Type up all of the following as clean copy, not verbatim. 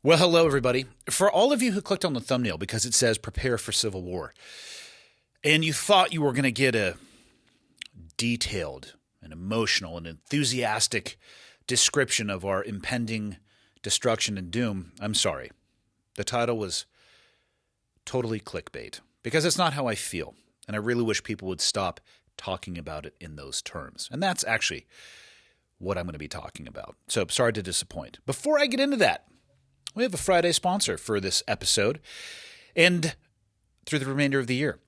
Well, hello, everybody. For all of you who clicked on the thumbnail because it says prepare for Civil War, and you thought you were going to get a detailed and emotional and enthusiastic description of our impending destruction and doom, I'm sorry. The title was totally clickbait because it's not how I feel, and I really wish people would stop talking about it in those terms. And that's actually what I'm going to be talking about. So sorry to disappoint. Before I get into that, we have a Friday sponsor for this episode and through the remainder of the year.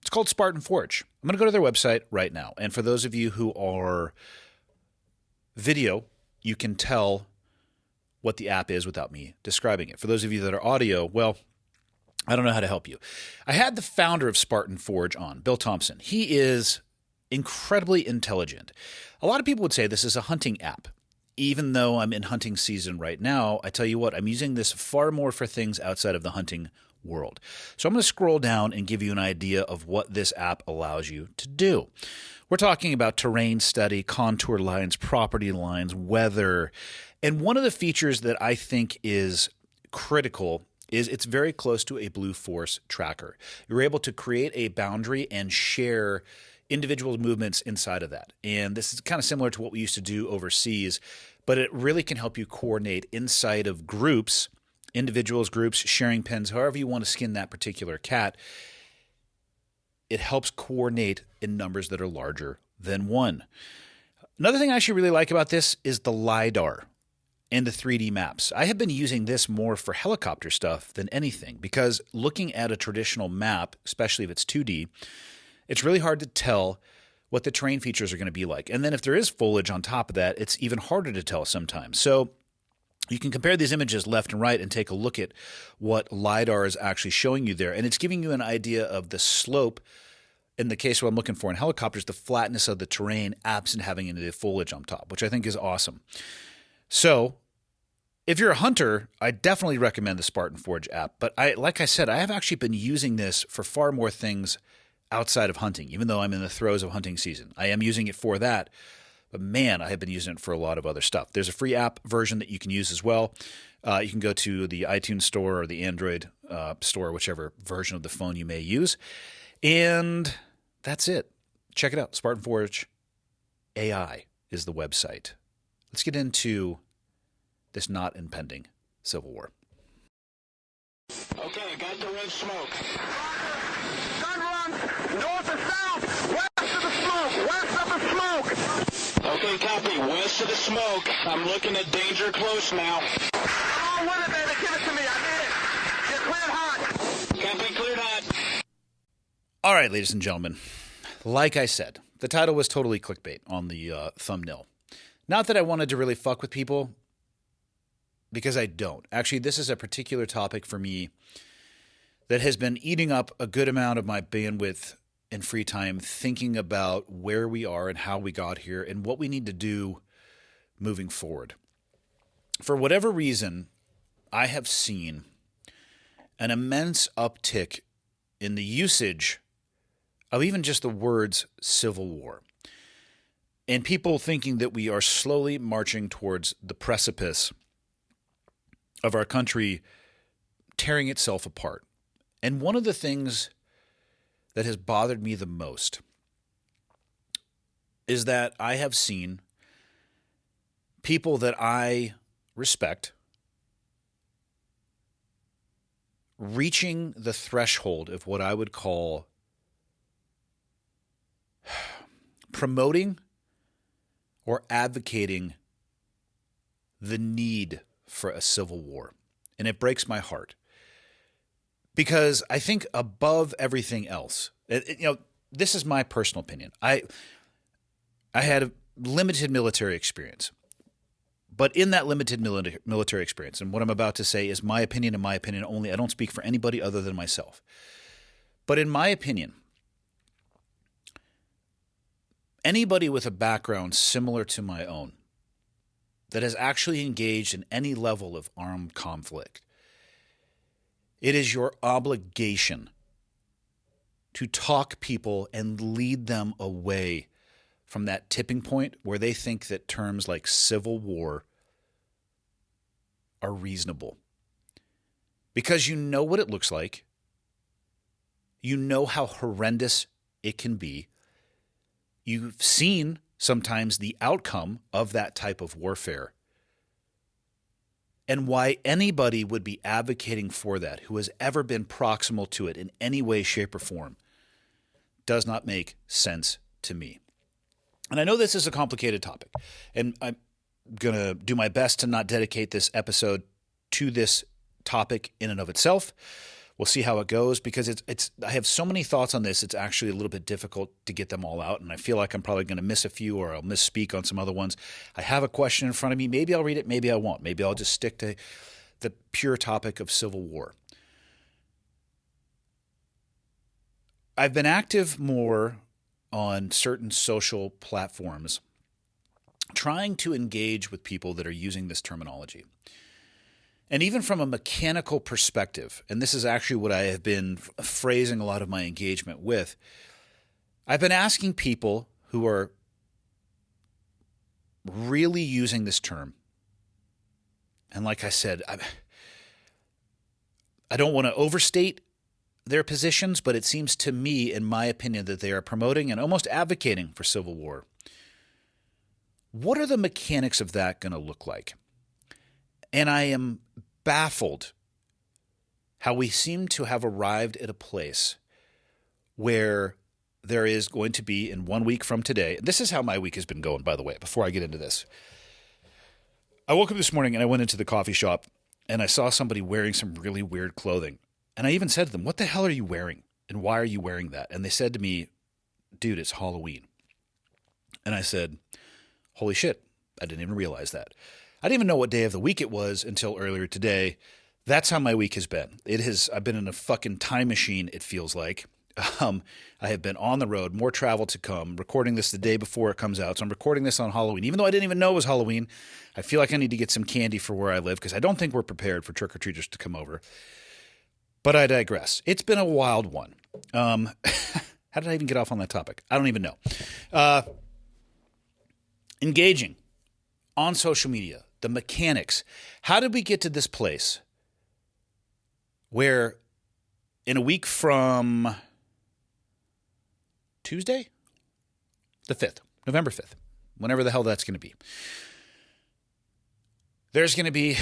It's called Spartan Forge. I'm going to go to their website right now. And for those of you who are video, you can tell what the app is without me describing it. For those of you that are audio, well, I don't know how to help you. I had the founder of Spartan Forge on, Bill Thompson. He is incredibly intelligent. A lot of people would say this is a hunting app. Even though I'm in hunting season right now, I tell you what, I'm using this far more for things outside of the hunting world. So I'm going to scroll down and give you an idea of what this app allows you to do. We're talking about terrain study, contour lines, property lines, weather. And one of the features that I think is critical is it's very close to a Blue Force tracker. You're able to create a boundary and share individual movements inside of that. And this is kind of similar to what we used to do overseas, but it really can help you coordinate inside of groups, individuals, groups, sharing pens, however you want to skin that particular cat. It helps coordinate in numbers that are larger than one. Another thing I actually really like about this is the LiDAR and the 3D maps. I have been using this more for helicopter stuff than anything because looking at a traditional map, especially if it's 2D, it's really hard to tell what the terrain features are going to be like. And then if there is foliage on top of that, it's even harder to tell sometimes. So you can compare these images left and right and take a look at what LiDAR is actually showing you there. And it's giving you an idea of the slope, in the case what I'm looking for in helicopters, the flatness of the terrain absent having any of the foliage on top, which I think is awesome. So if you're a hunter, I definitely recommend the Spartan Forge app. But like I said, I have actually been using this for far more things outside of hunting, even though I'm in the throes of hunting season. I am using it for that, but man, I have been using it for a lot of other stuff. There's a free app version that you can use as well. You can go to the iTunes store or the Android store, whichever version of the phone you may use. And that's it. Check it out. Spartan Forge AI is the website. Let's get into this not impending Civil War. Okay, got the red smoke. Gun run! North or south! West of the smoke! West of the smoke! Okay, copy. West of the smoke. I'm looking at danger close now. Come on with it, baby. Give it to me. I need it. You're cleared hot. Copy, cleared hot. All right, ladies and gentlemen. Like I said, the title was totally clickbait on the thumbnail. Not that I wanted to really fuck with people, because I don't. Actually, this is a particular topic for me that has been eating up a good amount of my bandwidth and free time thinking about where we are and how we got here and what we need to do moving forward. For whatever reason, I have seen an immense uptick in the usage of even just the words Civil War. And people thinking that we are slowly marching towards the precipice of our country tearing itself apart. And one of the things that has bothered me the most is that I have seen people that I respect reaching the threshold of what I would call promoting or advocating the need for a civil war. And it breaks my heart because I think above everything else, this is my personal opinion. I had a limited military experience, but in that limited military experience, and what I'm about to say is my opinion and my opinion only. I don't speak for anybody other than myself. But in my opinion, anybody with a background similar to my own that has actually engaged in any level of armed conflict, it is your obligation to talk people and lead them away from that tipping point where they think that terms like civil war are reasonable. because you know what it looks like. You know how horrendous it can be. You've seen sometimes the outcome of that type of warfare. And why anybody would be advocating for that who has ever been proximal to it in any way, shape, or form does not make sense to me. And I know this is a complicated topic, and I'm going to do my best to not dedicate this episode to this topic in and of itself. We'll see how it goes, because I have so many thoughts on this, it's actually a little bit difficult to get them all out, and I feel like I'm probably going to miss a few, or I'll misspeak on some other ones. I have a question in front of me. Maybe I'll read it, maybe I won't. Maybe I'll just stick to the pure topic of Civil War. I've been active more on certain social platforms trying to engage with people that are using this terminology. And even from a mechanical perspective, and this is actually what I have been phrasing a lot of my engagement with, I've been asking people who are really using this term. And like I said, I don't want to overstate their positions, but it seems to me, in my opinion, that they are promoting and almost advocating for civil war. What are the mechanics of that going to look like? And I am baffled how we seem to have arrived at a place where there is going to be, in 1 week from today, this is how my week has been going, by the way, before I get into this. I woke up this morning and I went into the coffee shop and I saw somebody wearing some really weird clothing. And I even said to them, "What the hell are you wearing? And why are you wearing that?" And they said to me, "Dude, it's Halloween." And I said, "Holy shit, I didn't even realize that." I didn't even know what day of the week it was until earlier today. That's how my week has been. I've been in a fucking time machine, it feels like. I have been on the road, more travel to come, recording this the day before it comes out. So I'm recording this on Halloween. Even though I didn't even know it was Halloween, I feel like I need to get some candy for where I live, because I don't think we're prepared for trick-or-treaters to come over. But I digress. It's been a wild one. How did I even get off on that topic? I don't even know. Engaging on social media, the mechanics. How did we get to this place where in a week from Tuesday, the 5th, November 5th, whenever the hell that's going to be, there's going to be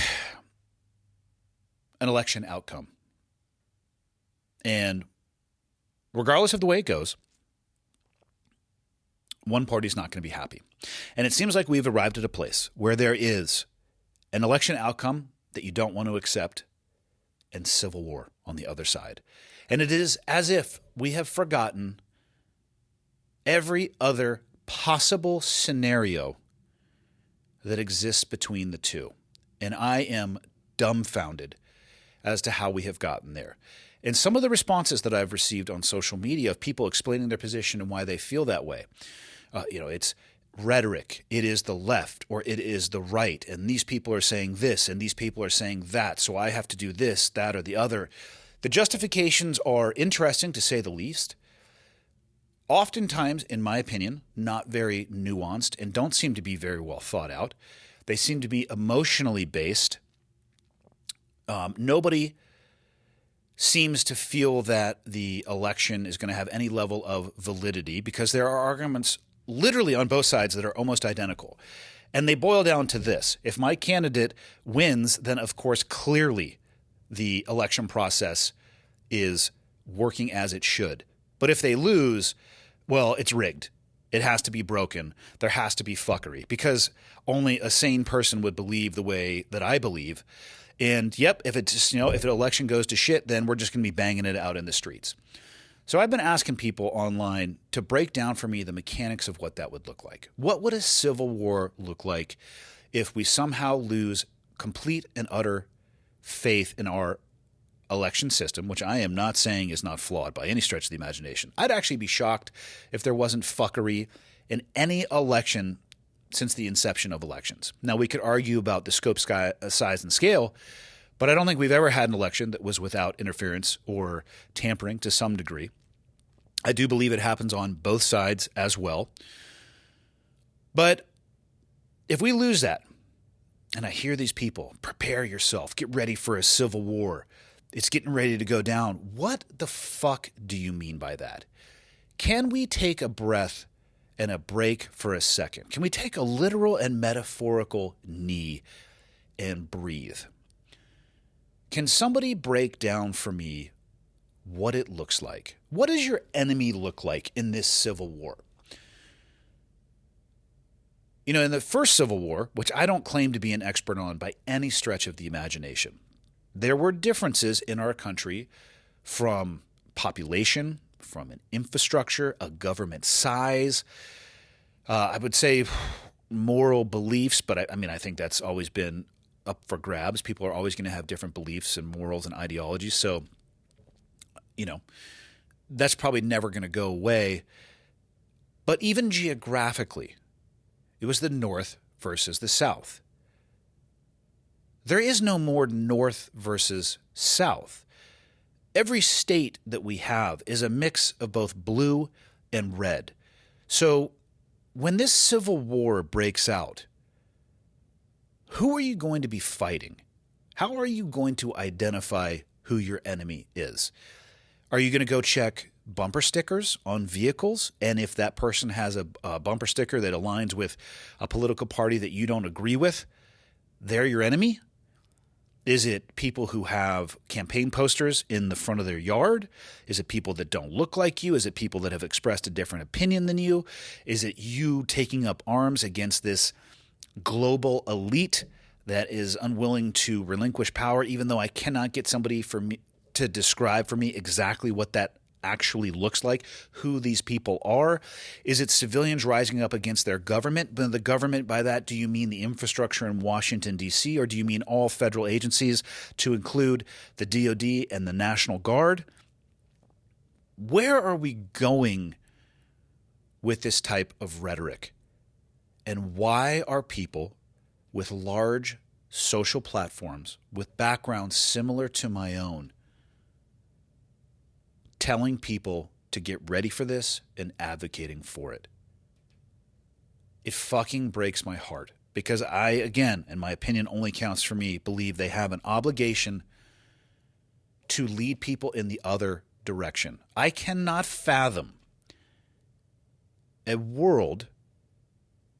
an election outcome. And regardless of the way it goes, one party's not going to be happy. And it seems like we've arrived at a place where there is an election outcome that you don't want to accept and civil war on the other side. And it is as if we have forgotten every other possible scenario that exists between the two. And I am dumbfounded as to how we have gotten there. And some of the responses that I've received on social media of people explaining their position and why they feel that way, it's rhetoric. It is the left or it is the right. And these people are saying this and these people are saying that. So I have to do this, that, or the other. The justifications are interesting, to say the least. Oftentimes, in my opinion, not very nuanced and don't seem to be very well thought out. They seem to be emotionally based. Nobody seems to feel that the election is going to have any level of validity, because there are arguments literally on both sides that are almost identical. And they boil down to this: if my candidate wins, then of course clearly the election process is working as it should. But if they lose, well, it's rigged. It has to be broken. There has to be fuckery, because only a sane person would believe the way that I believe. And yep, if it's, if an election goes to shit, then we're just going to be banging it out in the streets. So I've been asking people online to break down for me the mechanics of what that would look like. What would a civil war look like if we somehow lose complete and utter faith in our election system, which I am not saying is not flawed by any stretch of the imagination? I'd actually be shocked if there wasn't fuckery in any election since the inception of elections. Now, we could argue about the scope, size, and scale, but I don't think we've ever had an election that was without interference or tampering to some degree. I do believe it happens on both sides as well. But if we lose that, and I hear these people, prepare yourself, get ready for a civil war, It's getting ready to go down. What the fuck do you mean by that? Can we take a breath and a break for a second? Can we take a literal and metaphorical knee and breathe? Can somebody break down for me what it looks like? What does your enemy look like in this civil war? You know, in the first Civil War, which I don't claim to be an expert on by any stretch of the imagination, there were differences in our country from population, from an infrastructure, a government size, I would say moral beliefs, but I think that's always been up for grabs. People are always going to have different beliefs and morals and ideologies. So, you know, that's probably never going to go away. But even geographically, it was the North versus the South. There is no more North versus South. Every state that we have is a mix of both blue and red. So when this civil war breaks out, who are you going to be fighting? How are you going to identify who your enemy is? Are you going to go check bumper stickers on vehicles? And if that person has a bumper sticker that aligns with a political party that you don't agree with, they're your enemy? Is it people who have campaign posters in the front of their yard? Is it people that don't look like you? Is it people that have expressed a different opinion than you? Is it you taking up arms against this global elite that is unwilling to relinquish power, even though I cannot get somebody for me to describe for me exactly what that actually looks like, who these people are? Is it civilians rising up against their government? But the government, by that, do you mean the infrastructure in Washington, D.C., or do you mean all federal agencies to include the DOD and the National Guard? Where are we going with this type of rhetoric? And why are people with large social platforms, with backgrounds similar to my own, telling people to get ready for this and advocating for it? It fucking breaks my heart because I, again, and my opinion only counts for me, believe they have an obligation to lead people in the other direction. I cannot fathom a world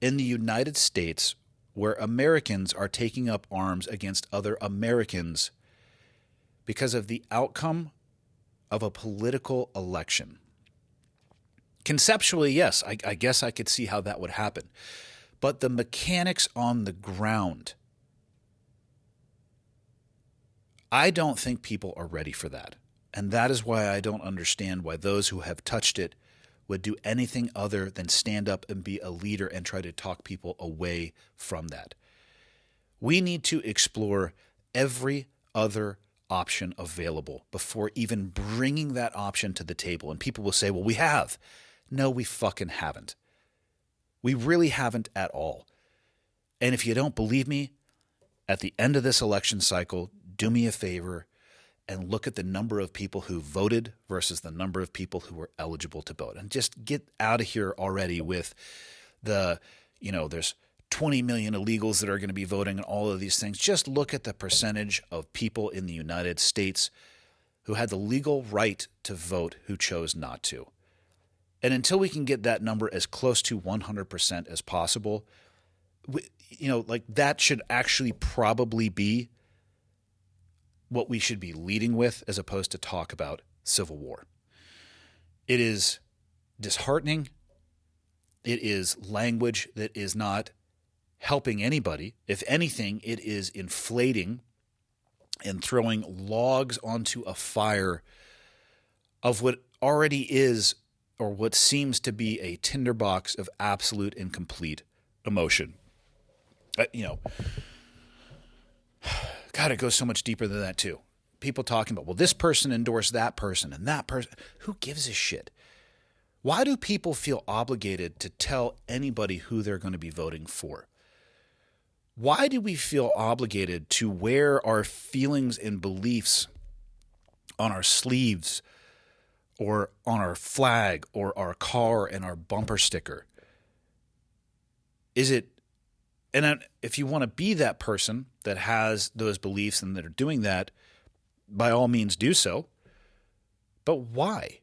in the United States where Americans are taking up arms against other Americans because of the outcome of a political election. Conceptually, yes, I guess I could see how that would happen. But the mechanics on the ground, I don't think people are ready for that. And that is why I don't understand why those who have touched it would do anything other than stand up and be a leader and try to talk people away from that. We need to explore every other option available before even bringing that option to the table. And people will say, well, we have. No, we fucking haven't. We really haven't at all. And if you don't believe me, at the end of this election cycle, do me a favor and look at the number of people who voted versus the number of people who were eligible to vote. And just get out of here already with the, there's 20 million illegals that are going to be voting and all of these things. Just look at the percentage of people in the United States who had the legal right to vote who chose not to. And until we can get that number as close to 100% as possible, that should actually probably be what we should be leading with as opposed to talk about civil war. It is disheartening. It is language that is not helping anybody. If anything, it is inflating and throwing logs onto a fire of what already is, or what seems to be, a tinderbox of absolute and complete emotion. God, it goes so much deeper than that too. People talking about, well, this person endorsed that person and that person. Who gives a shit? Why do people feel obligated to tell anybody who they're going to be voting for? Why do we feel obligated to wear our feelings and beliefs on our sleeves or on our flag or our car and our bumper sticker? Is it, and if you want to be that person that has those beliefs and that are doing that, by all means do so. But why?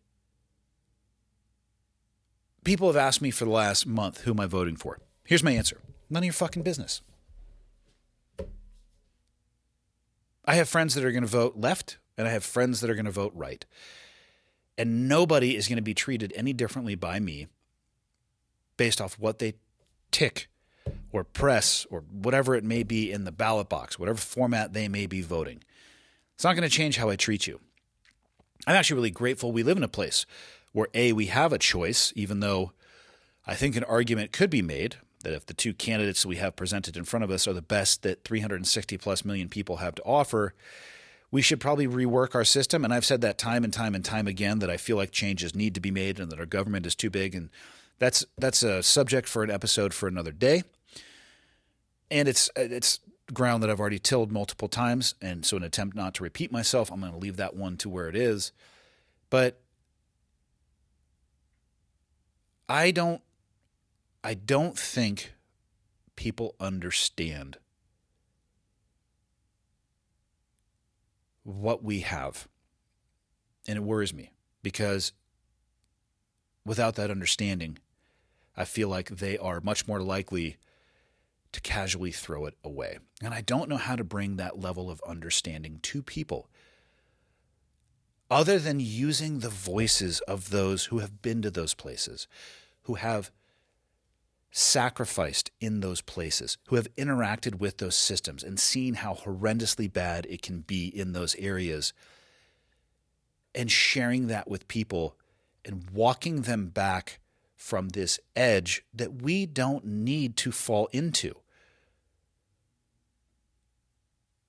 People have asked me for the last month, who am I voting for? Here's my answer. None of your fucking business. I have friends that are going to vote left, and I have friends that are going to vote right. And nobody is going to be treated any differently by me based off what they tick or press or whatever it may be in the ballot box, whatever format they may be voting. It's not going to change how I treat you. I'm actually really grateful we live in a place where, A, we have a choice, even though I think an argument could be made that if the two candidates we have presented in front of us are the best that 360 plus million people have to offer, we should probably rework our system. And I've said that time and time and time again, that I feel like changes need to be made and that our government is too big. And that's a subject for an episode for another day. And it's ground that I've already tilled multiple times. And so in an attempt not to repeat myself, I'm going to leave that one to where it is. But I don't think people understand what we have. And it worries me because without that understanding, I feel like they are much more likely to casually throw it away. And I don't know how to bring that level of understanding to people other than using the voices of those who have been to those places, who have sacrificed in those places, who have interacted with those systems and seen how horrendously bad it can be in those areas, and sharing that with people and walking them back from this edge that we don't need to fall into.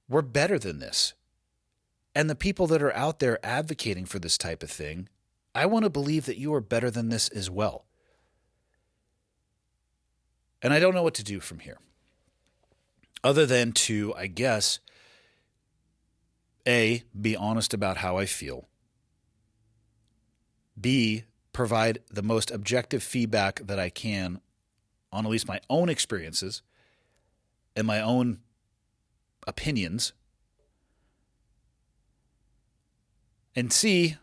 We're better than this. And the people that are out there advocating for this type of thing, I want to believe that you are better than this as well. And I don't know what to do from here, other than to, I guess, A, be honest about how I feel, B, provide the most objective feedback that I can on at least my own experiences and my own opinions, and C,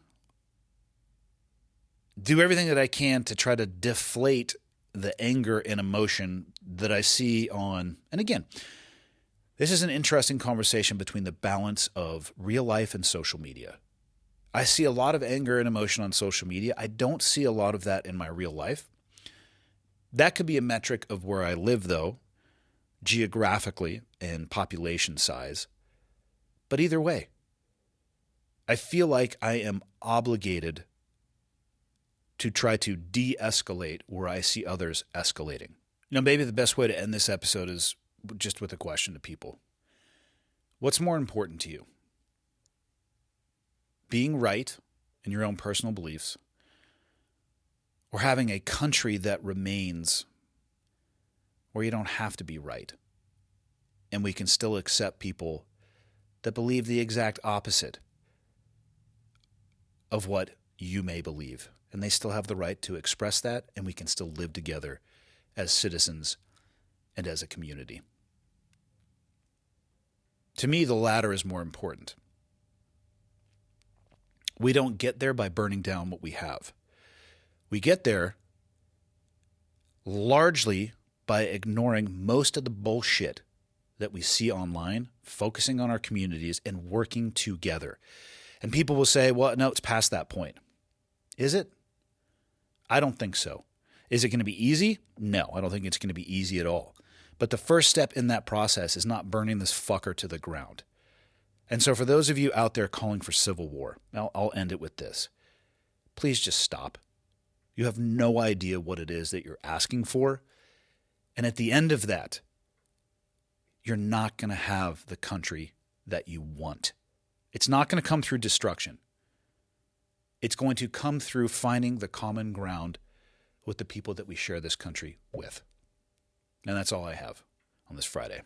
do everything that I can to try to deflate the anger and emotion that I see on, and again, this is an interesting conversation between the balance of real life and social media. I see a lot of anger and emotion on social media. I don't see a lot of that in my real life. That could be a metric of where I live, though, geographically and population size. But either way, I feel like I am obligated to try to de-escalate where I see others escalating. Maybe the best way to end this episode is just with a question to people. What's more important to you? Being right in your own personal beliefs, or having a country that remains where you don't have to be right, and we can still accept people that believe the exact opposite of what you may believe, and they still have the right to express that, and we can still live together as citizens and as a community. To me, the latter is more important. We don't get there by burning down what we have. We get there largely by ignoring most of the bullshit that we see online, focusing on our communities and working together. And people will say, well, no, it's past that point. Is it? I don't think so. Is it going to be easy? No, I don't think it's going to be easy at all. But the first step in that process is not burning this fucker to the ground. And so for those of you out there calling for civil war, I'll end it with this. Please just stop. You have no idea what it is that you're asking for. And at the end of that, you're not going to have the country that you want. It's not going to come through destruction. It's going to come through finding the common ground with the people that we share this country with. And that's all I have on this Friday.